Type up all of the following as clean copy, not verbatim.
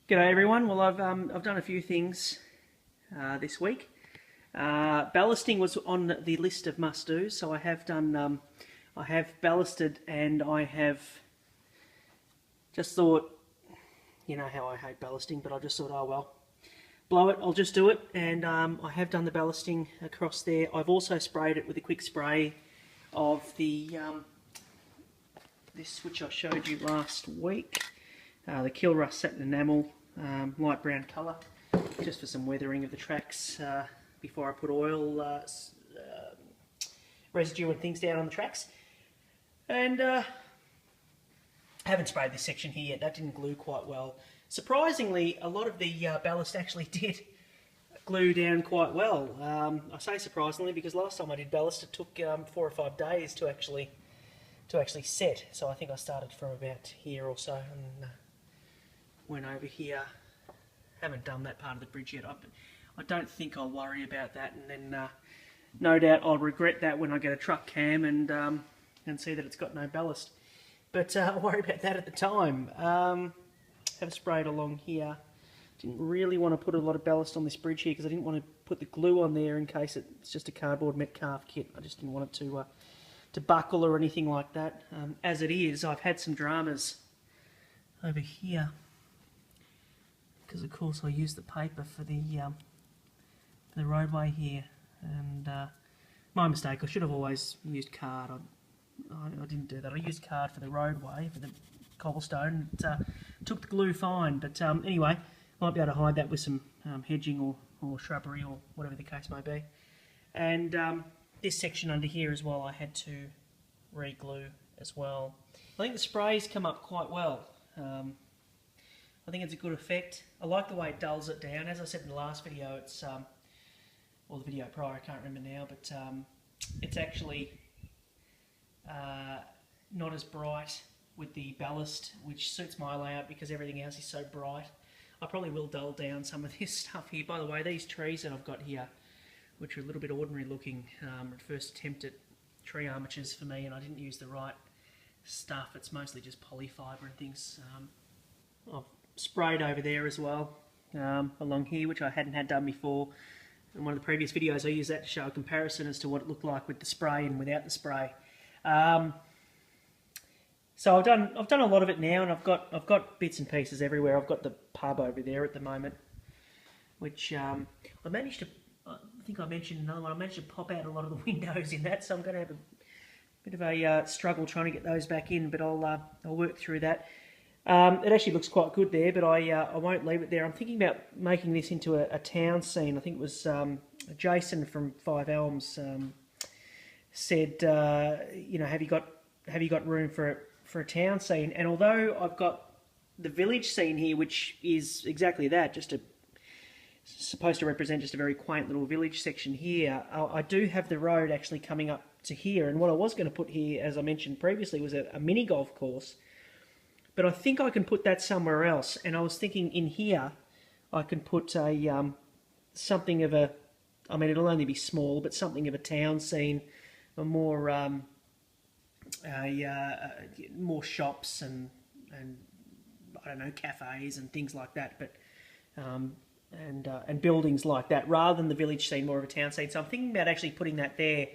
G'day everyone. Well, I've done a few things this week. Ballasting was on the list of must-dos, so I have done. I have ballasted, and I have just thought, you know how I hate ballasting, but I just thought, oh well, blow it. I'll just do it, and I have done the ballasting across there. I've also sprayed it with a quick spray of the this which I showed you last week. The Kill Rust Satin Enamel, light brown colour, just for some weathering of the tracks before I put oil residue and things down on the tracks. And I haven't sprayed this section here yet. That didn't glue quite well. Surprisingly, a lot of the ballast actually did glue down quite well. I say surprisingly because last time I did ballast it took 4 or 5 days to actually set. So I think I started from about here or so and went over here. Haven't done that part of the bridge yet. I don't think I'll worry about that, and then no doubt I'll regret that when I get a truck cam and see that it's got no ballast. But I'll worry about that at the time. Have sprayed along here. Didn't really want to put a lot of ballast on this bridge here because I didn't want to put the glue on there in case it's just a cardboard Metcalf kit. I just didn't want it to buckle or anything like that. As it is, I've had some dramas over here, because of course I used the paper for the roadway here, and my mistake. I should have always used card. I didn't do that. I used card for the roadway, for the cobblestone. It took the glue fine, but anyway, might be able to hide that with some hedging or shrubbery or whatever the case may be. And this section under here as well, I had to re-glue as well. I think the spray's come up quite well. I think it's a good effect. I like the way it dulls it down. As I said in the last video, it's or the video prior, I can't remember now, but it's actually not as bright with the ballast, which suits my layout because everything else is so bright. I probably will dull down some of this stuff here. By the way, these trees that I've got here, which are a little bit ordinary looking, at first attempt at tree armatures for me, and I didn't use the right stuff. It's mostly just polyfibre and things. I've sprayed over there as well, along here, which I hadn't had done before. In one of the previous videos I used that to show a comparison as to what it looked like with the spray and without the spray. So I've done a lot of it now, and I've got bits and pieces everywhere. I've got the pub over there at the moment, which I managed to, I think I mentioned another one, I managed to pop out a lot of the windows in that, so I'm going to have a bit of a struggle trying to get those back in, but I'll work through that. It actually looks quite good there, but I won't leave it there. I'm thinking about making this into a town scene. I think it was Jason from Five Elms said, you know, have you got room for a town scene? And although I've got the village scene here, which is exactly that, supposed to represent just a very quaint little village section here, I do have the road actually coming up to here. And what I was going to put here, as I mentioned previously, was a mini golf course. But I think I can put that somewhere else, and I was thinking in here I can put a something of a, I mean it'll only be small, but something of a town scene, a more more shops and I don't know, cafes and things like that, but and buildings like that, rather than the village scene, more of a town scene. So I'm thinking about actually putting that there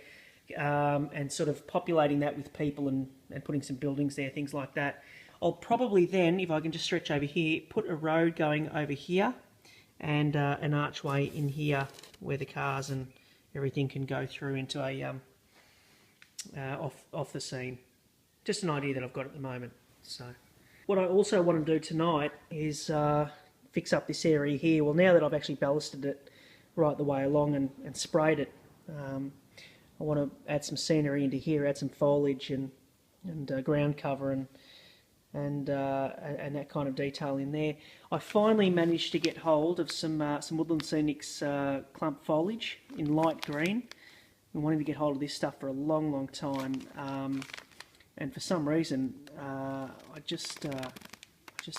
and sort of populating that with people and putting some buildings there, things like that. I'll probably then, if I can just stretch over here, put a road going over here and an archway in here where the cars and everything can go through into a off the scene. Just an idea that I've got at the moment. So what I also want to do tonight is fix up this area here. Well, now that I've actually ballasted it right the way along and sprayed it, I want to add some scenery into here, add some foliage and ground cover and that kind of detail in there. I finally managed to get hold of some Woodland Scenics clump foliage in light green. I've been wanting to get hold of this stuff for a long time, and for some reason I just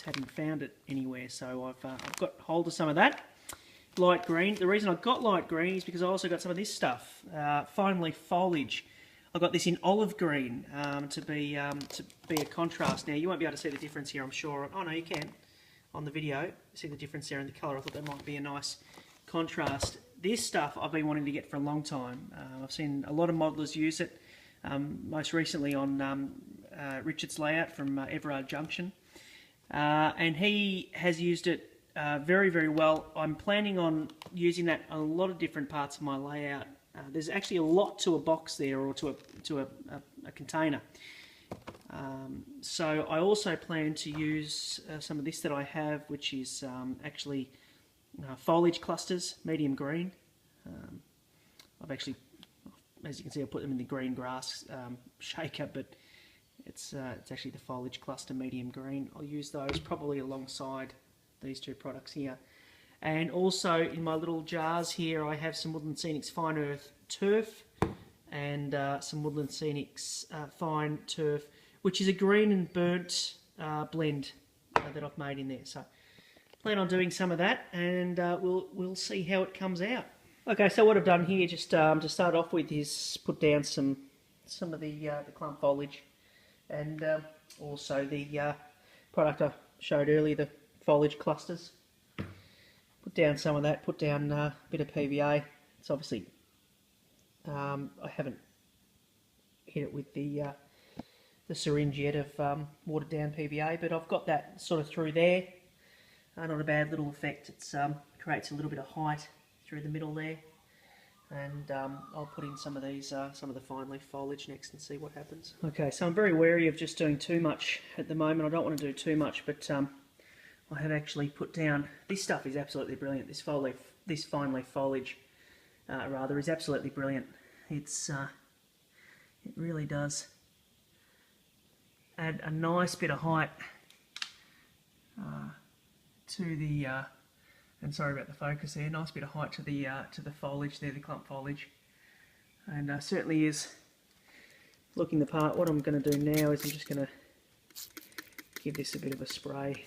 hadn't found it anywhere. So I've got hold of some of that light green. The reason I got light green is because I also got some of this stuff, fine leaf foliage. I got this in olive green to be a contrast. Now you won't be able to see the difference here, I'm sure. Oh no, you can. on the video. See the difference there in the colour? I thought that might be a nice contrast. This stuff I've been wanting to get for a long time. I've seen a lot of modelers use it, most recently on Richard's layout from Everard Junction. And he has used it very, very well. I'm planning on using that on a lot of different parts of my layout. There's actually a lot to a box there, or to a container. So I also plan to use some of this that I have, which is actually foliage clusters, medium green. I've actually, as you can see, I put them in the green grass shaker, but it's actually the foliage cluster medium green. I'll use those probably alongside these two products here. And also in my little jars here, I have some Woodland Scenics Fine Earth Turf and some Woodland Scenics Fine Turf, which is a green and burnt blend that I've made in there. So plan on doing some of that, and we'll see how it comes out. Okay, so what I've done here, just to start off with, is put down some of the clump foliage, and also the product I showed earlier, the foliage clusters. Put down some of that, put down a bit of PVA. It's obviously, I haven't hit it with the syringe yet of watered down PVA, but I've got that sort of through there. Not a bad little effect. It creates a little bit of height through the middle there. And I'll put in some of these, some of the fine leaf foliage next and see what happens. Okay, so I'm very wary of just doing too much at the moment. I don't want to do too much, but I have actually put down, this stuff is absolutely brilliant. This fine leaf foliage, rather, is absolutely brilliant. It really does add a nice bit of height to the, and sorry about the focus there, nice bit of height to the foliage there, the clump foliage, and certainly is looking the part. What I'm going to do now is I'm just going to give this a bit of a spray.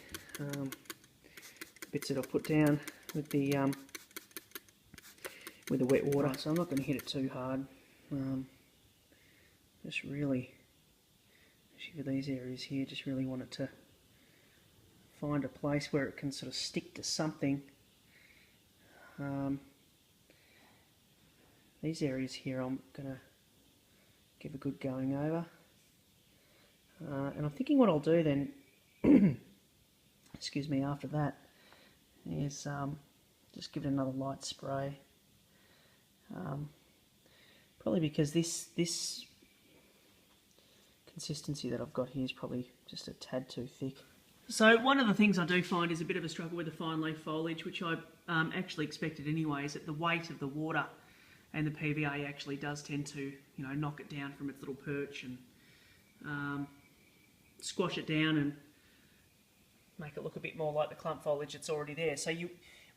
Bits that I've put down with the wet water, so I'm not going to hit it too hard. Just really, especially for these areas here, just really want it to find a place where it can sort of stick to something. These areas here I'm going to give a good going over. And I'm thinking what I'll do then, excuse me, after that, is just give it another light spray. Probably because this consistency that I've got here is probably just a tad too thick. So one of the things I do find is a bit of a struggle with the fine leaf foliage, which I actually expected anyway, is that the weight of the water and the PVA actually does tend to, you know, knock it down from its little perch and squash it down and make it look a bit more like the clump foliage that's already there. So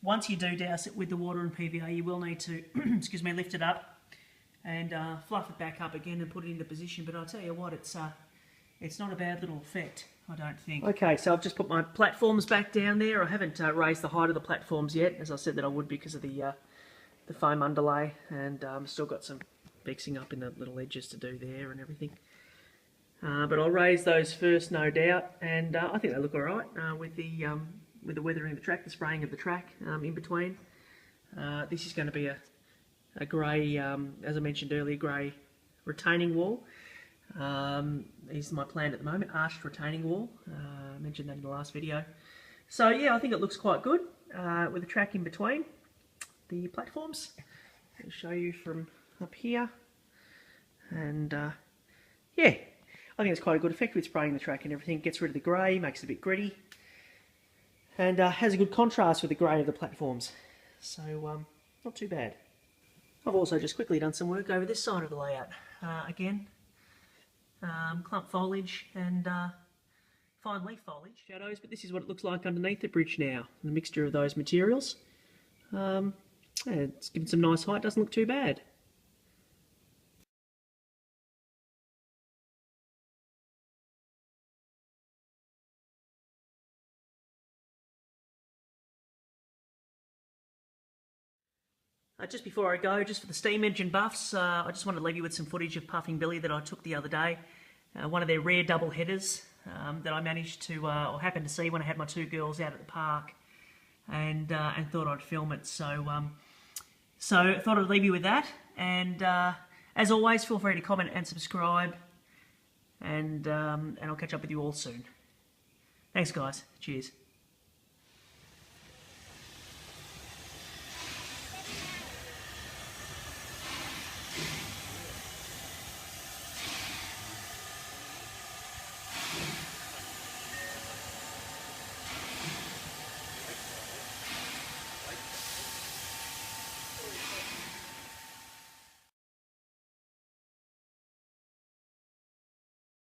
once you do douse it with the water and PVA, you will need to, excuse me, lift it up and fluff it back up again and put it into position. But I'll tell you what, it's not a bad little effect, I don't think. Okay, so I've just put my platforms back down there. I haven't raised the height of the platforms yet, as I said that I would because of the foam underlay, and still got some fixing up in the little edges to do there and everything. But I'll raise those first, no doubt, and I think they look all right with the weathering of the track, the spraying of the track in between. This is going to be a grey, as I mentioned earlier, grey retaining wall. Is my plan at the moment, arched retaining wall. I mentioned that in the last video. So yeah, I think it looks quite good with the track in between the platforms. I'll show you from up here, and yeah, I think it's quite a good effect with spraying the track and everything. Gets rid of the grey, makes it a bit gritty, and has a good contrast with the grey of the platforms. So not too bad. I've also just quickly done some work over this side of the layout. Again, clump foliage and fine leaf foliage shadows, but this is what it looks like underneath the bridge now. The mixture of those materials. Yeah, it's given some nice height, doesn't look too bad. Just before I go, just for the steam engine buffs, I just wanted to leave you with some footage of Puffing Billy that I took the other day. One of their rare double headers. that I managed to, or happened to see when I had my two girls out at the park, and thought I'd film it. So so thought I'd leave you with that, and as always, feel free to comment and subscribe, and I'll catch up with you all soon. Thanks, guys. Cheers.